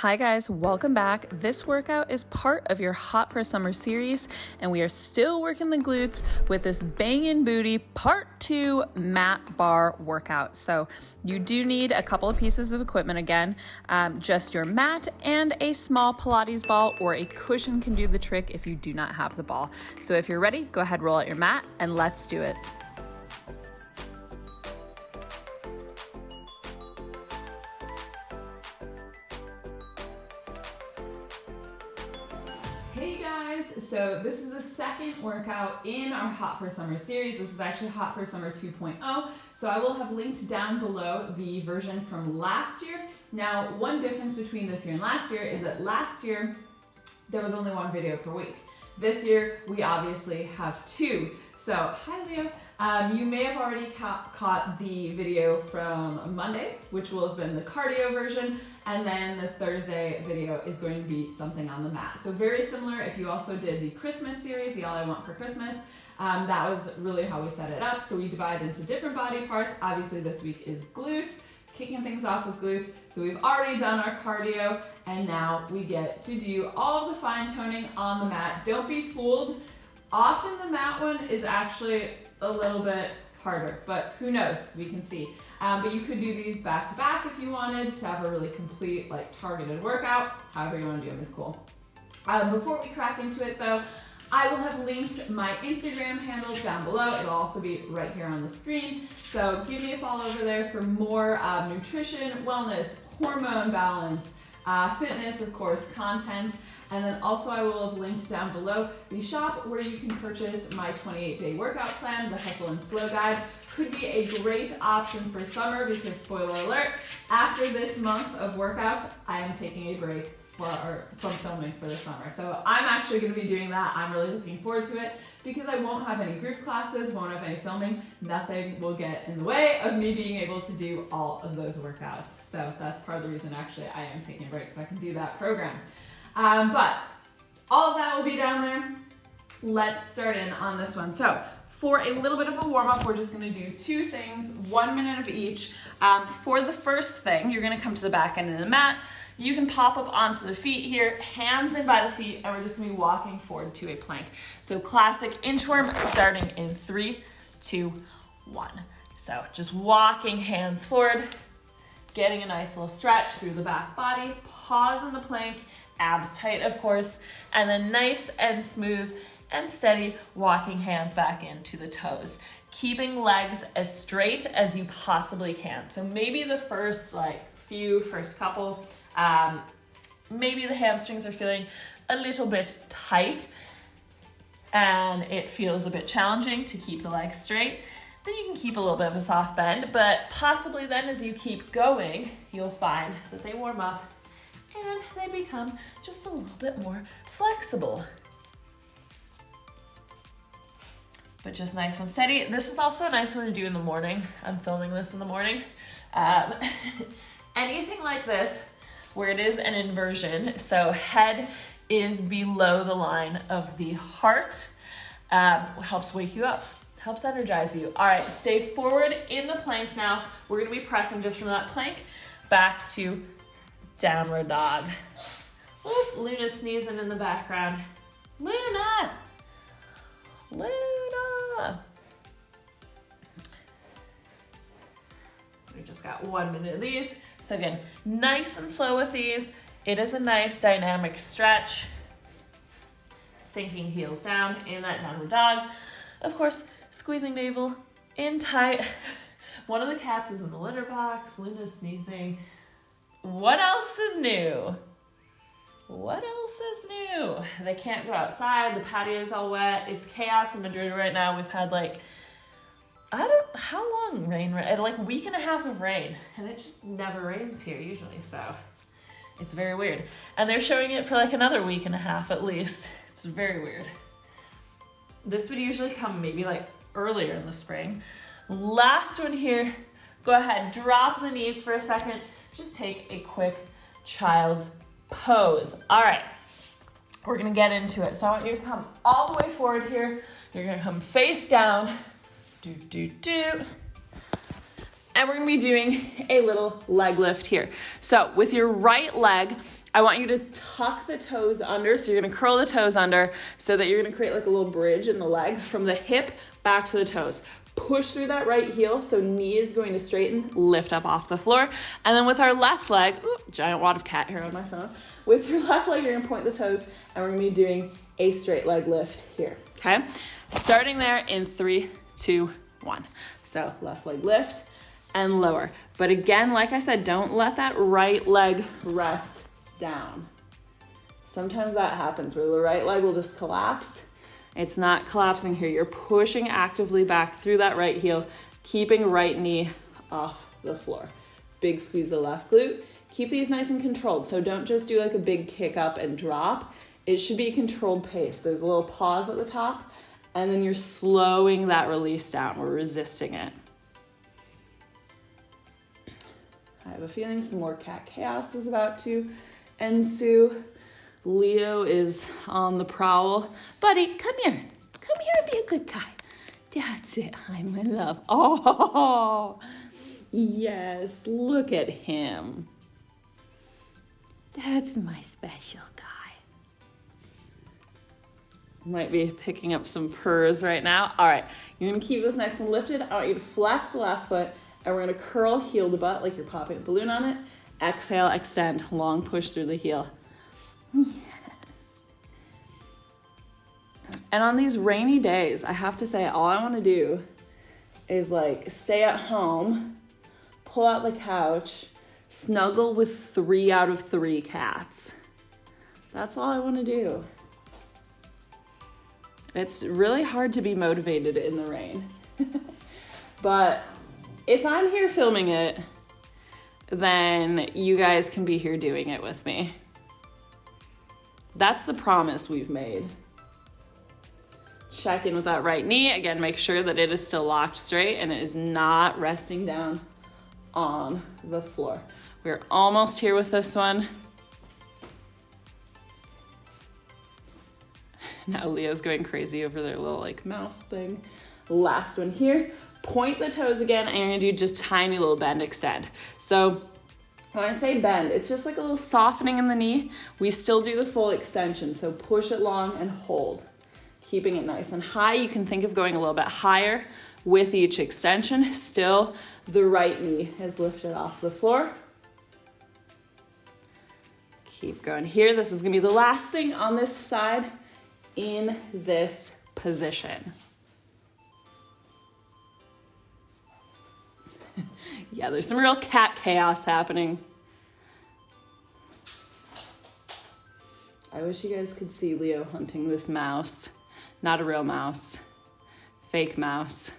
Hi guys, welcome back. This workout is part of your Hot for Summer series, and we are still working the glutes with this Bangin Booty Part 2 mat bar workout. So you do need a couple of pieces of equipment again, just your mat and a small Pilates ball or a cushion can do the trick if you do not have the ball. So if you're ready, go ahead, roll out your mat and let's do it. Hey guys, so this is the second workout in our Hot for Summer series. This is actually Hot for Summer 2.0. So I will have linked down below the version from last year. Now, one difference between this year and last year is that last year there was only one video per week. This year we obviously have two. So, hi Leo. You may have already caught the video from Monday, which will have been the cardio version, and then the Thursday video is going to be something on the mat. So very similar if you also did the Christmas series, the All I Want for Christmas. That was really how we set it up. So we divide into different body parts. Obviously this week is glutes, kicking things off with glutes. So we've already done our cardio, and now we get to do all of the fine toning on the mat. Don't be fooled. Often the mat one is actually a little bit harder, but who knows, we can see. But you could do these back to back if you wanted to have a really complete, like, targeted workout. However you want to do them is cool. Before we crack into it though, I will have linked my Instagram handles down below. It'll also be right here on the screen. So give me a follow over there for more nutrition, wellness, hormone balance, fitness, of course, content. And then also I will have linked down below the shop where you can purchase my 28-day workout plan, the Hustle and Flow Guide. Could be a great option for summer because, spoiler alert, after this month of workouts, I am taking a break from filming for the summer. So I'm actually going to be doing that. I'm really looking forward to it because I won't have any group classes, won't have any filming. Nothing will get in the way of me being able to do all of those workouts. So that's part of the reason actually I am taking a break, so I can do that program. But all of that will be down there. Let's start in on this one. So for a little bit of a warm up, we're just gonna do two things, 1 minute of each. For the first thing, you're gonna come to the back end of the mat. You can pop up onto the feet here, hands in by the feet, and we're just gonna be walking forward to a plank. So classic inchworm starting in 3, 2, 1. So just walking hands forward, getting a nice little stretch through the back body, pause in the plank, abs tight, of course, and then nice and smooth and steady walking hands back into the toes, keeping legs as straight as you possibly can. So maybe the first couple, maybe the hamstrings are feeling a little bit tight and it feels a bit challenging to keep the legs straight. Then you can keep a little bit of a soft bend, but possibly then as you keep going, you'll find that they warm up and they become just a little bit more flexible. But just nice and steady. This is also a nice one to do in the morning. I'm filming this in the morning. Anything like this, where it is an inversion, so head is below the line of the heart, helps wake you up, helps energize you. All right, stay forward in the plank now. We're gonna be pressing just from that plank back to downward dog. Oop, Luna's sneezing in the background. Luna! Luna! We just got 1 minute of these. So again, nice and slow with these. It is a nice dynamic stretch. Sinking heels down in that downward dog. Of course, squeezing navel in tight. One of the cats is in the litter box. Luna's sneezing. What else is new? What else is new? They can't go outside. The patio is all wet. It's chaos in Madrid right now. We've had how long rain? Like a week and a half of rain. And it just never rains here usually. So it's very weird. And they're showing it for like another week and a half at least. It's very weird. This would usually come maybe like earlier in the spring. Last one here. Go ahead, drop the knees for a second. Just take a quick child's pose. All right, we're gonna get into it. So I want you to come all the way forward here. You're gonna come face down, And we're gonna be doing a little leg lift here. So with your right leg, I want you to tuck the toes under. So you're gonna curl the toes under so that you're gonna create like a little bridge in the leg from the hip back to the toes. Push through that right heel, so knee is going to straighten, lift up off the floor. And then with our left leg, giant wad of cat hair on my phone. With your left leg, you're gonna point the toes, and we're gonna be doing a straight leg lift here, okay? Starting there in 3, 2, 1. So left leg lift and lower. But again, like I said, don't let that right leg rest down. Sometimes that happens where the right leg will just collapse. It's not collapsing here. You're pushing actively back through that right heel, keeping right knee off the floor. Big squeeze the left glute. Keep these nice and controlled. So don't just do like a big kick up and drop. It should be a controlled pace. There's a little pause at the top, and then you're slowing that release down. We're resisting it. I have a feeling some more cat chaos is about to ensue. Leo is on the prowl. Buddy, come here. Come here and be a good guy. That's it. Hi, my love. Oh, yes. Look at him. That's my special guy. Might be picking up some purrs right now. All right. You're going to keep this next one lifted. I want you to flex the left foot, and we're going to curl heel to butt like you're popping a balloon on it. Exhale, extend, long push through the heel. Yes. And on these rainy days, I have to say, all I want to do is like stay at home, pull out the couch, snuggle with 3 out of 3 cats. That's all I want to do. It's really hard to be motivated in the rain. But if I'm here filming it, then you guys can be here doing it with me. That's the promise we've made. Check in with that right knee. Again, make sure that it is still locked straight and it is not resting down on the floor. We're almost here with this one. Now Leo's going crazy over their little like mouse thing. Last one here. Point the toes again, and you're gonna do just tiny little bend extend. So when I say bend, it's just like a little softening in the knee. We still do the full extension, so push it long and hold. Keeping it nice and high. You can think of going a little bit higher with each extension. Still, the right knee is lifted off the floor. Keep going here. This is gonna be the last thing on this side in this position. Yeah, there's some real cat chaos happening. I wish you guys could see Leo hunting this mouse. Not a real mouse, fake mouse.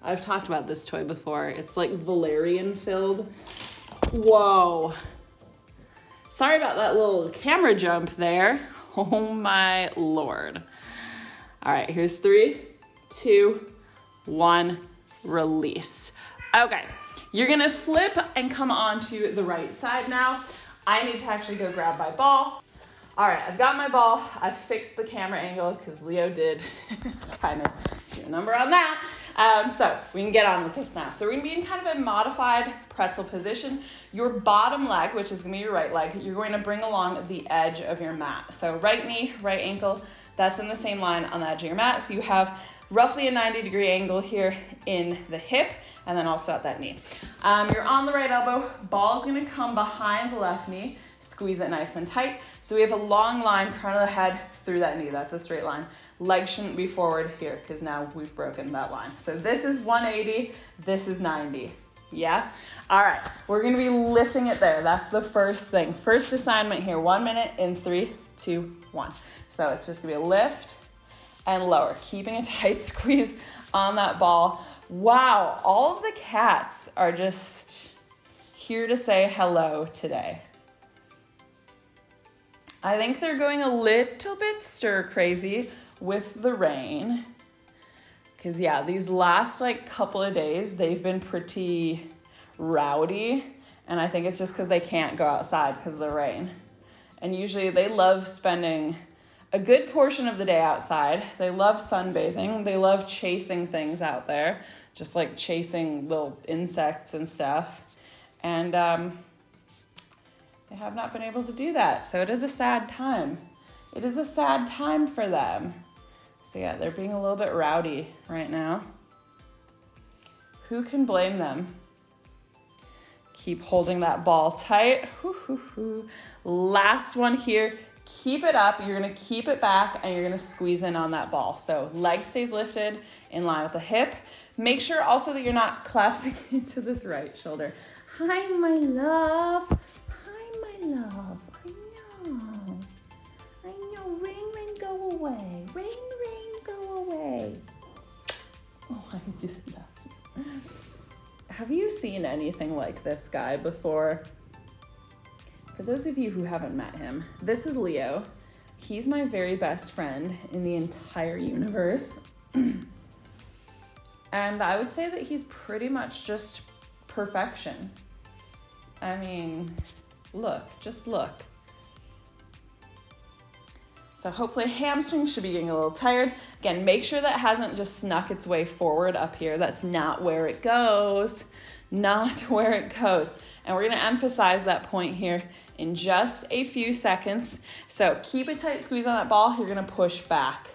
I've talked about this toy before. It's like valerian filled. Whoa. Sorry about that little camera jump there. Oh my Lord. All right, here's 3, 2, 1, release. Okay, you're gonna flip and come onto the right side now. I need to actually go grab my ball. All right, I've got my ball. I've fixed the camera angle because Leo did kind of do a number on that. So we can get on with this now. So we're gonna be in kind of a modified pretzel position. Your bottom leg, which is gonna be your right leg, you're going to bring along the edge of your mat. So right knee, right ankle, that's in the same line on the edge of your mat. So you have roughly a 90-degree angle here in the hip and then also at that knee. You're on the right elbow, ball's gonna come behind the left knee, squeeze it nice and tight. So we have a long line, crown of the head through that knee, that's a straight line. Leg shouldn't be forward here because now we've broken that line. So this is 180, this is 90, yeah? All right, we're gonna be lifting it there. That's the first thing. First assignment here, 1 minute in 3, 2, 1. So it's just gonna be a lift and lower, keeping a tight squeeze on that ball. Wow, all of the cats are just here to say hello today. I think they're going a little bit stir crazy with the rain. Cause yeah, these last like couple of days, they've been pretty rowdy. And I think it's just cause they can't go outside because of the rain. And usually they love spending a good portion of the day outside. They love sunbathing. They love chasing things out there, just like chasing little insects and stuff. And they have not been able to do that. So it is a sad time. It is a sad time for them. So yeah, they're being a little bit rowdy right now. Who can blame them? Keep holding that ball tight. Last one here. Keep it up. You're going to keep it back and you're going to squeeze in on that ball. So leg stays lifted in line with the hip. Make sure also that you're not collapsing into this right shoulder. Hi, my love. Hi, my love. I know. Rain, rain, go away. Rain, rain, go away. Oh, I just love you. Have you seen anything like this guy before? For those of you who haven't met him, this is Leo. He's my very best friend in the entire universe. And I would say that he's pretty much just perfection. I mean, look, just look. So hopefully hamstring should be getting a little tired. Again, make sure that hasn't just snuck its way forward up here. That's not where it goes. Not where it goes. And we're gonna emphasize that point here in just a few seconds. So keep a tight squeeze on that ball. You're gonna push back.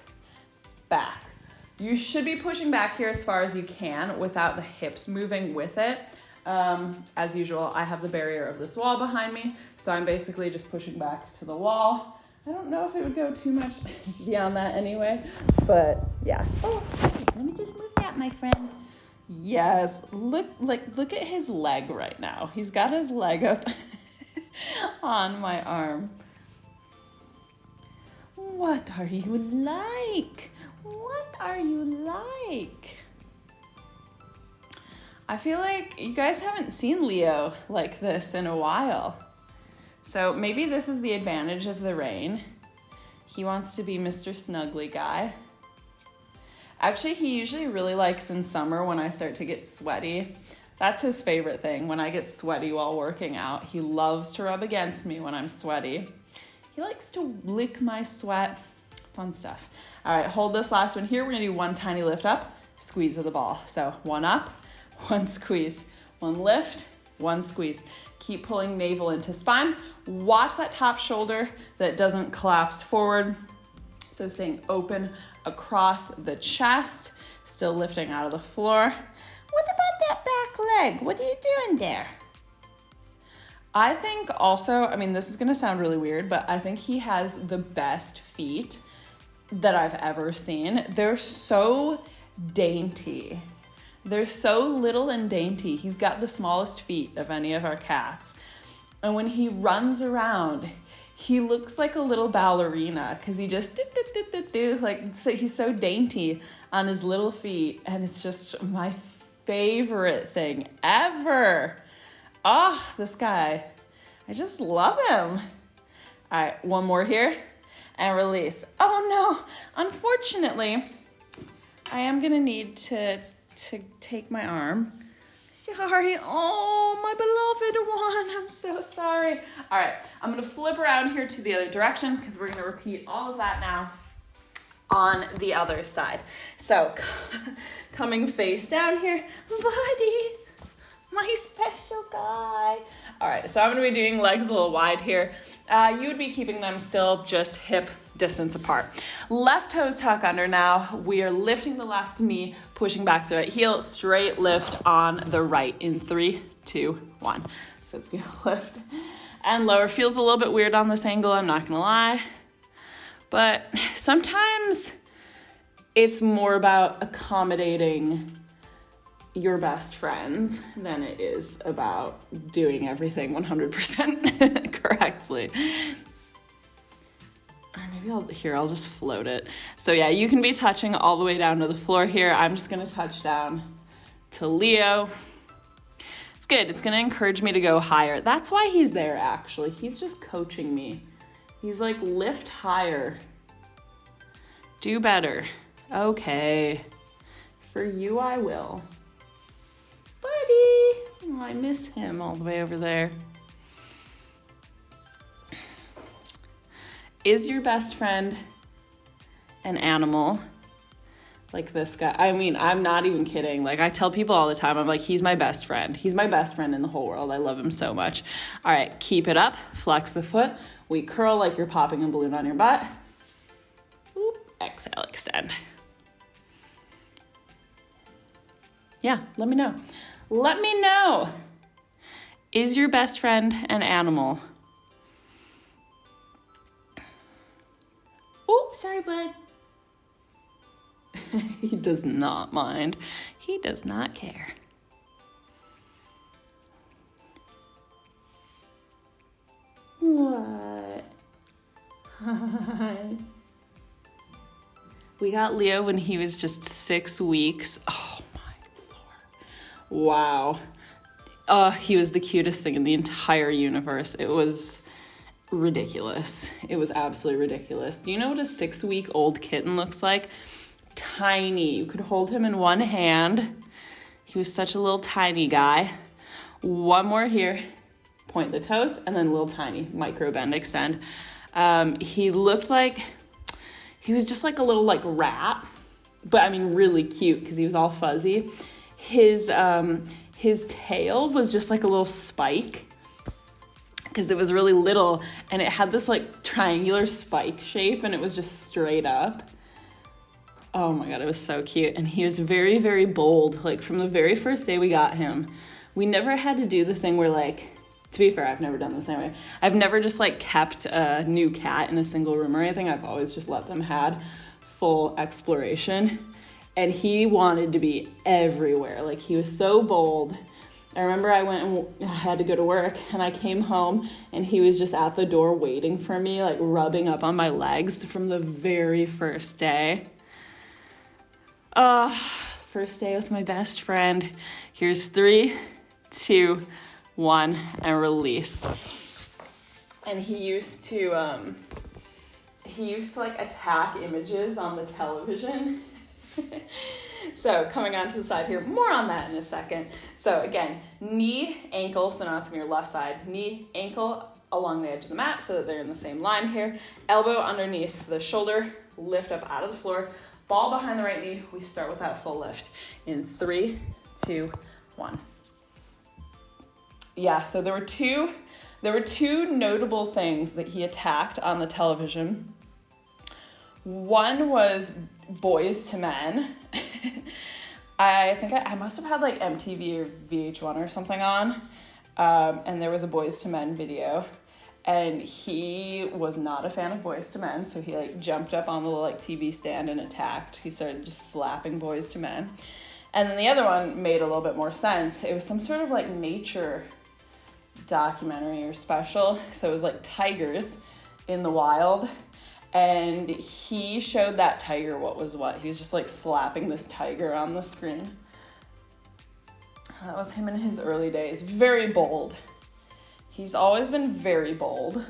You should be pushing back here as far as you can without the hips moving with it. As usual, I have the barrier of this wall behind me. So I'm basically just pushing back to the wall. I don't know if it would go too much beyond that anyway, but yeah. Oh, let me just move that, my friend. Yes, look at his leg right now. He's got his leg up on my arm. What are you like? What are you like? I feel like you guys haven't seen Leo like this in a while. So maybe this is the advantage of the rain. He wants to be Mr. Snuggly guy. Actually, he usually really likes in summer when I start to get sweaty. That's his favorite thing, when I get sweaty while working out. He loves to rub against me when I'm sweaty. He likes to lick my sweat. Fun stuff. All right, hold this last one here. We're gonna do one tiny lift up, squeeze of the ball. So one up, one squeeze, one lift, one squeeze. Keep pulling navel into spine. Watch that top shoulder that doesn't collapse forward. So staying open across the chest, still lifting out of the floor. What about that back leg? What are you doing there? I think also, I mean, this is gonna sound really weird, but I think he has the best feet that I've ever seen. They're so dainty. They're so little and dainty. He's got the smallest feet of any of our cats. And when he runs around, he looks like a little ballerina because he just like, so he's so dainty on his little feet. And it's just my favorite thing ever. Oh, this guy, I just love him. All right, one more here and release. Oh no, unfortunately, I am gonna need to take my arm. Sorry, oh, my beloved one, I'm so sorry. All right, I'm gonna flip around here to the other direction because we're gonna repeat all of that now on the other side. So, coming face down here, buddy, my special guy. All right, so I'm gonna be doing legs a little wide here. You would be keeping them still just hip distance apart. Left toes tuck under now. We are lifting the left knee, pushing back the right heel, straight lift on the right in 3, 2, 1. So it's gonna lift and lower. Feels a little bit weird on this angle, I'm not gonna lie. But sometimes it's more about accommodating your best friends than it is about doing everything 100% correctly. Or maybe I'll just float it. So yeah, you can be touching all the way down to the floor here. I'm just gonna touch down to Leo. It's good, it's gonna encourage me to go higher. That's why he's there actually. He's just coaching me. He's like, lift higher. Do better. Okay. For you I will. Buddy! Oh, I miss him all the way over there. Is your best friend an animal like this guy. I mean, I'm not even kidding. Like, I tell people all the time, I'm like, he's my best friend. He's my best friend in the whole world. I love him so much. All right, keep it up. Flex the foot. We curl like you're popping a balloon on your butt. Oop, exhale, extend. Yeah, let me know. Let me know. Is your best friend an animal? Oh, sorry, bud. He does not mind. He does not care. What? Hi. We got Leo when he was just 6 weeks. Oh my Lord. Wow. He was the cutest thing in the entire universe. It was ridiculous. It was absolutely ridiculous. Do you know what a 6-week-old kitten looks like? Tiny. You could hold him in one hand. He was such a little tiny guy. One more here. Point the toes, and then little tiny micro bend extend. He looked like he was just like a little like rat, but I mean really cute because he was all fuzzy. His tail was just like a little spike because it was really little, and it had this like triangular spike shape, and it was just straight up. Oh my God, it was so cute. And he was very, very bold. Like from the very first day we got him, we never had to do the thing where like, to be fair, I've never done this anyway. I've never just like kept a new cat in a single room or anything. I've always just let them had full exploration. And he wanted to be everywhere. Like he was so bold. I remember I went and I had to go to work, and I came home and he was just at the door waiting for me, like rubbing up on my legs from the very first day. First day with my best friend. Here's 3, 2, 1, and release. And he used to like attack images on the television. So coming onto the side here, more on that in a second. So again, knee, ankle, so now it's gonna be your left side, knee, ankle along the edge of the mat so that they're in the same line here. Elbow underneath the shoulder, lift up out of the floor. Ball behind the right knee. We start with that full lift in 3, 2, 1. Yeah, so there were two notable things that he attacked on the television. One was Boys to Men. I think I must have had like MTV or VH1 or something on, and there was a Boys to Men video. And he was not a fan of Boys to Men, so he like jumped up on the little like TV stand and attacked. He started just slapping Boys to Men. And then the other one made a little bit more sense. It was some sort of like nature documentary or special. So it was like tigers in the wild. And he showed that tiger what was what. He was just like slapping this tiger on the screen. That was him in his early days. Very bold. He's always been very bold.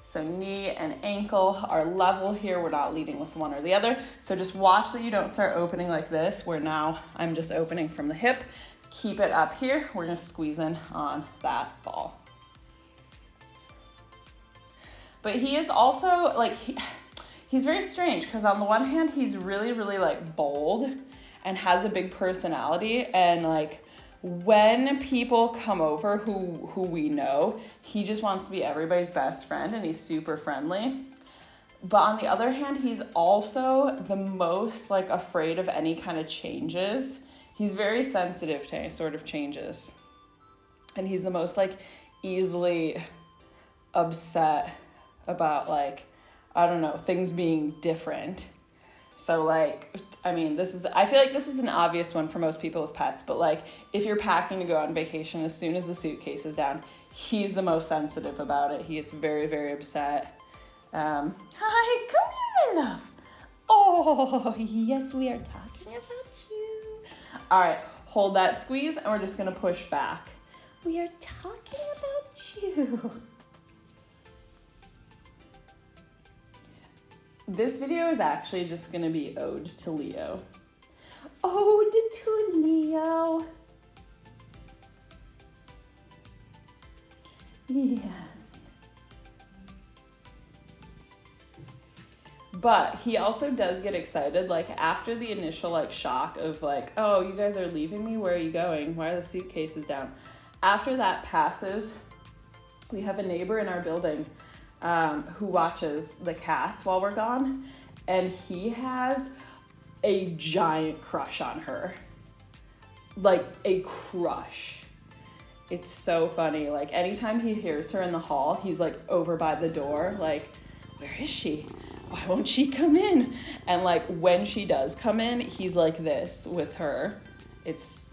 So knee and ankle are level here. We're not leading with one or the other. So just watch that you don't start opening like this, where now I'm just opening from the hip. Keep it up here. We're gonna squeeze in on that ball. But he is also like, he's very strange because on the one hand, he's really, really like bold and has a big personality, and like, when people come over who we know, he just wants to be everybody's best friend and he's super friendly. But on the other hand, he's also the most like afraid of any kind of changes. He's very sensitive to any sort of changes. And he's the most like easily upset about like, I don't know, things being different. So like, I mean, I feel like this is an obvious one for most people with pets, but like if you're packing to go on vacation, as soon as the suitcase is down, he's the most sensitive about it. He gets very, very upset. Hi, come here, my love. Oh, yes, we are talking about you. All right, hold that squeeze, and we're just gonna push back. We are talking about you. This video is actually just gonna be ode to Leo. Ode to Leo. Yes. But he also does get excited, like after the initial like shock of like, oh, you guys are leaving me? Where are you going? Why are the suitcases down? After that passes, we have a neighbor in our building who watches the cats while we're gone, and he has a giant crush on her. Like a crush. It's so funny. Like anytime he hears her in the hall, he's like over by the door, like, where is she? Why won't she come in? And like when she does come in, he's like this with her. It's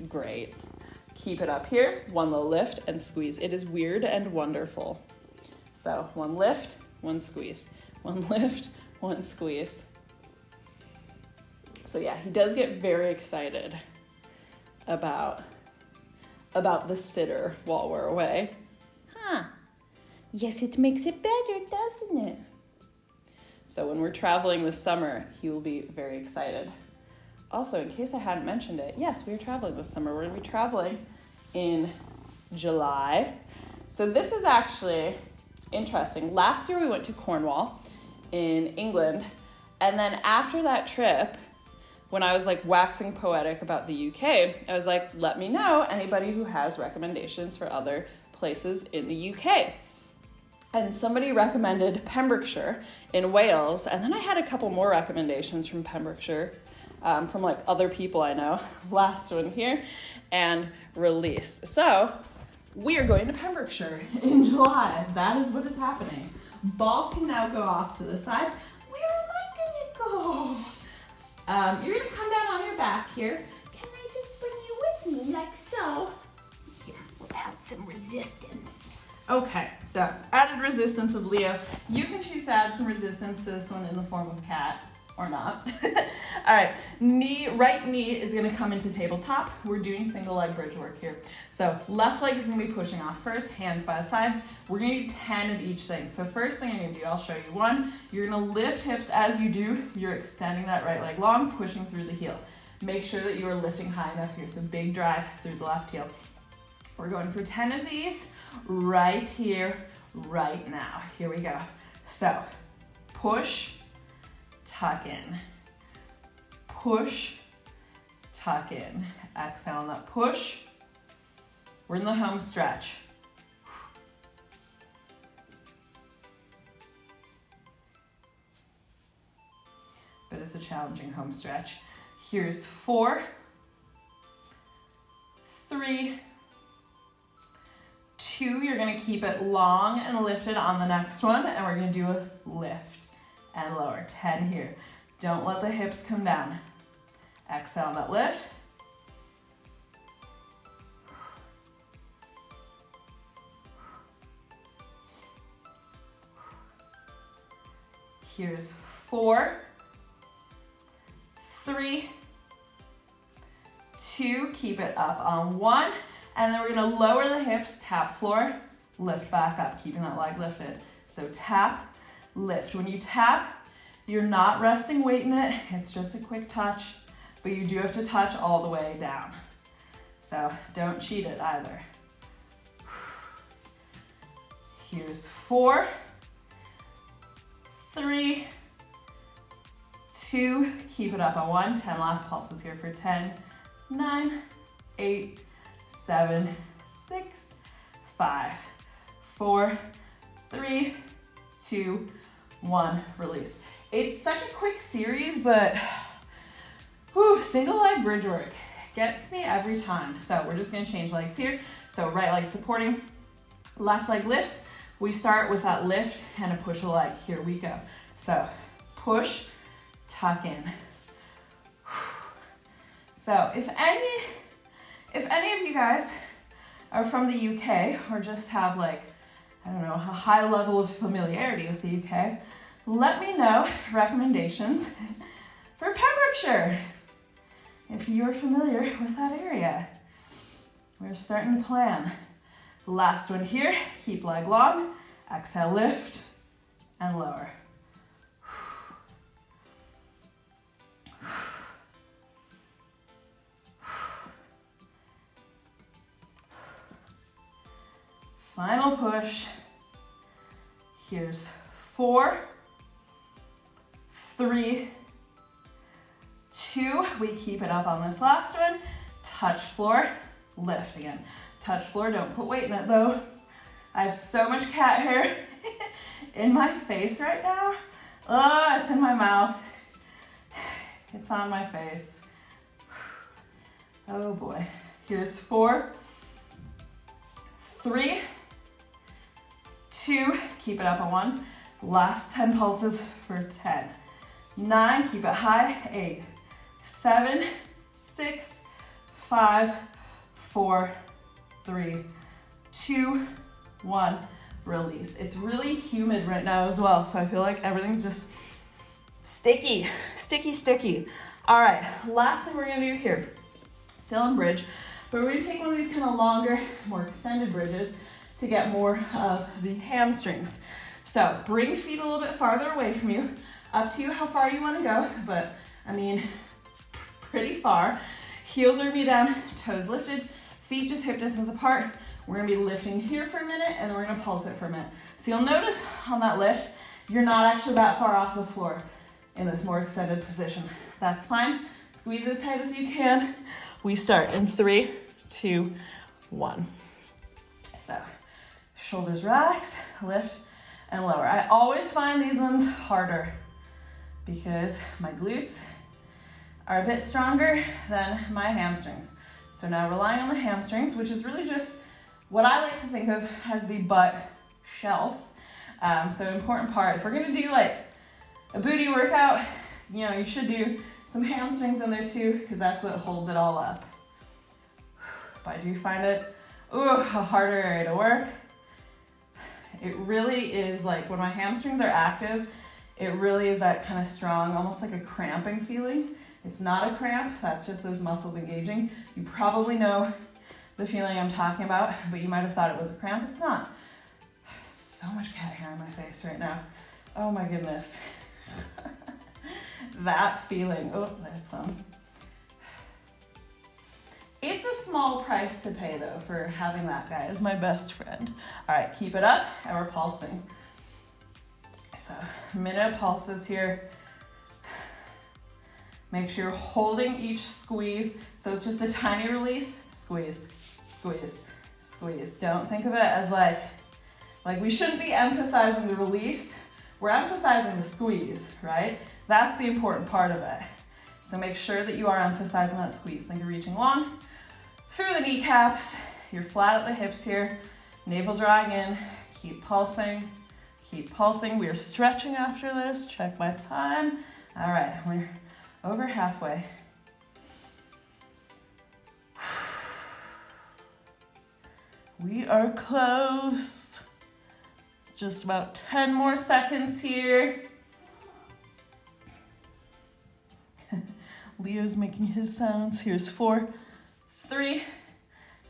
great. Keep it up here. One little lift and squeeze. It is weird and wonderful. So one lift, one squeeze. One lift, one squeeze. So yeah, he does get very excited about the sitter while we're away. Huh. Yes, it makes it better, doesn't it? So when we're traveling this summer, he will be very excited. Also, in case I hadn't mentioned it, yes, we are traveling this summer. We're going to be traveling in July. So this is actually interesting. Last year we went to Cornwall in England. And then after that trip, when I was like waxing poetic about the UK, I was like, let me know anybody who has recommendations for other places in the UK. And somebody recommended Pembrokeshire in Wales. And then I had a couple more recommendations from Pembrokeshire from like other people I know. Last one here, and release. So we are going to Pembrokeshire in July. That is what is happening. Ball can now go off to the side. Where am I gonna go? You're gonna come down on your back here. Can I just bring you with me like so? Here, we'll add some resistance. Okay, so added resistance of Leo. You can choose to add some resistance to this one in the form of cat or not. All right, right knee is gonna come into tabletop. We're doing single leg bridge work here. So left leg is gonna be pushing off first, hands by the sides. We're gonna do 10 of each thing. So first thing I'm gonna do, I'll show you one. You're gonna lift hips as you do. You're extending that right leg long, pushing through the heel. Make sure that you are lifting high enough here. So big drive through the left heel. We're going for 10 of these right here, right now. Here we go. So push, tuck in. Push, tuck in. Exhale on that push. We're in the home stretch. But it's a challenging home stretch. Here's 4, 3, 2, you're gonna keep it long and lifted on the next one, and we're gonna do a lift and lower. 10 here. Don't let the hips come down. Exhale on that lift. Here's 4, 3, 2, keep it up on 1. And then we're gonna lower the hips, tap floor, lift back up, keeping that leg lifted. So tap, lift. When you tap, you're not resting weight in it. It's just a quick touch, but you do have to touch all the way down. So don't cheat it either. Here's 4, 3, 2, keep it up on 1. 10 last pulses here for 10, 9, 8, 7, 6, 5, 4, 3, 2, 1, release. It's such a quick series, but single leg bridge work gets me every time. So we're just gonna change legs here. So right leg supporting, left leg lifts. We start with that lift and a push of the leg. Here we go. So push, tuck in. So if any of you guys are from the UK or just have like, I don't know, a high level of familiarity with the UK, let me know recommendations for Pembrokeshire if you're familiar with that area. We're starting to plan. Last one here, keep leg long, exhale, lift and lower. Final push. Here's 4, 3, 2. We keep it up on this last one. Touch floor, lift again. Touch floor, don't put weight in it though. I have so much cat hair in my face right now. Oh, it's in my mouth. It's on my face. Oh boy. Here's 4, 3, 2, keep it up on 1. Last 10 pulses for 10. 9, keep it high. 8, 7, 6, 5, 4, 3, 2, 1. Release. It's really humid right now as well, so I feel like everything's just sticky. All right, last thing we're gonna do here, still in bridge, but we're gonna take one of these kind of longer, more extended bridges to get more of the hamstrings. So bring feet a little bit farther away from you, up to you how far you wanna go, but I mean, pretty far. Heels are gonna be down, toes lifted, feet just hip distance apart. We're gonna be lifting here for a minute and then we're gonna pulse it for a minute. So you'll notice on that lift, you're not actually that far off the floor in this more extended position. That's fine. Squeeze as tight as you can. We start in 3, 2, 1. So shoulders relax, lift and lower. I always find these ones harder because my glutes are a bit stronger than my hamstrings. So now relying on the hamstrings, which is really just what I like to think of as the butt shelf. So important part, if we're gonna do like a booty workout, you know, you should do some hamstrings in there too, because that's what holds it all up. But I do find it, a harder area to work. It really is like when my hamstrings are active, it really is that kind of strong, almost like a cramping feeling. It's not a cramp, that's just those muscles engaging. You probably know the feeling I'm talking about, but you might have thought it was a cramp. It's not. So much cat hair on my face right now. Oh my goodness. That feeling. Oh, there's some. It's a small price to pay though for having that guy as my best friend. All right, keep it up and we're pulsing. So, minute pulses here. Make sure you're holding each squeeze. So it's just a tiny release, squeeze, squeeze, squeeze. Don't think of it as like we shouldn't be emphasizing the release. We're emphasizing the squeeze, right? That's the important part of it. So make sure that you are emphasizing that squeeze. Think of reaching long through the kneecaps. You're flat at the hips here. Navel drawing in. Keep pulsing. Keep pulsing. We are stretching after this. Check my time. All right, we're over halfway. We are close. Just about 10 more seconds here. Leo's making his sounds. Here's 4, 3,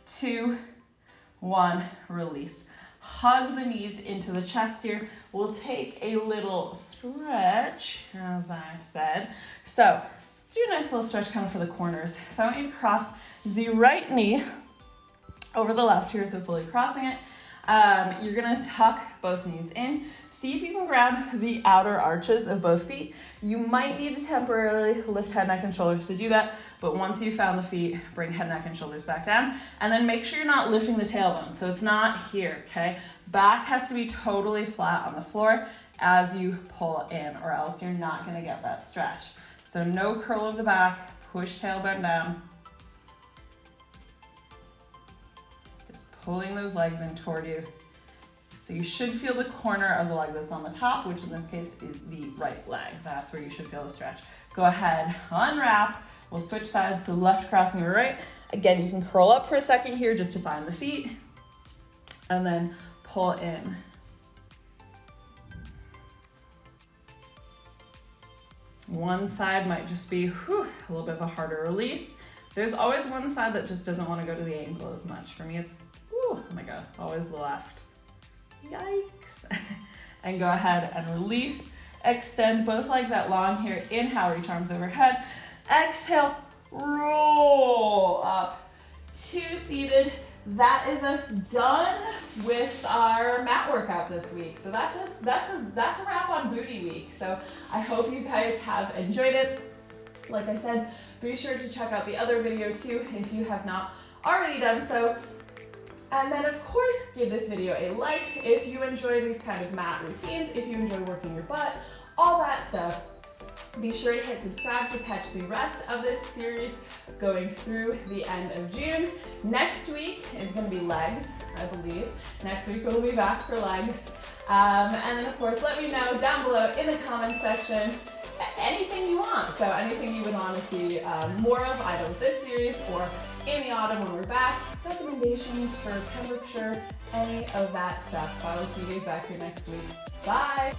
2, 1. Release. Hug the knees into the chest here. We'll take a little stretch, as I said. So let's do a nice little stretch kind of for the corners. So I want you to cross the right knee over the left here, so fully crossing it. You're gonna tuck both knees in. See if you can grab the outer arches of both feet. You might need to temporarily lift head, neck, and shoulders to do that, but once you've found the feet, bring head, neck, and shoulders back down, and then make sure you're not lifting the tailbone, so it's not here, okay? Back has to be totally flat on the floor as you pull in, or else you're not gonna get that stretch. So no curl of the back, push tailbone down. Pulling those legs in toward you. So you should feel the corner of the leg that's on the top, which in this case is the right leg. That's where you should feel the stretch. Go ahead, unwrap. We'll switch sides, so left crossing your right. Again, you can curl up for a second here just to find the feet, and then pull in. One side might just be a little bit of a harder release. There's always one side that just doesn't want to go to the ankle as much. For me, it's, oh my God, always the left. Yikes. And go ahead and release. Extend both legs out long here. Inhale, reach arms overhead. Exhale, roll up. 2 seated. that is us done with our mat workout this week. So that's a wrap on booty week. So I hope you guys have enjoyed it. Like I said, be sure to check out the other video too if you have not already done so. And then of course, give this video a like if you enjoy these kind of mat routines, if you enjoy working your butt, all that stuff. Be sure to hit subscribe to catch the rest of this series going through the end of June. Next week is going to be legs, I believe. Next week we'll be back for legs. And then of course, let me know down below in the comment section anything you want. So anything you would want to see more of either with this series or in the autumn when we're back. Recommendations for Pembrokeshire, any of that stuff. I will see you guys back here next week. Bye!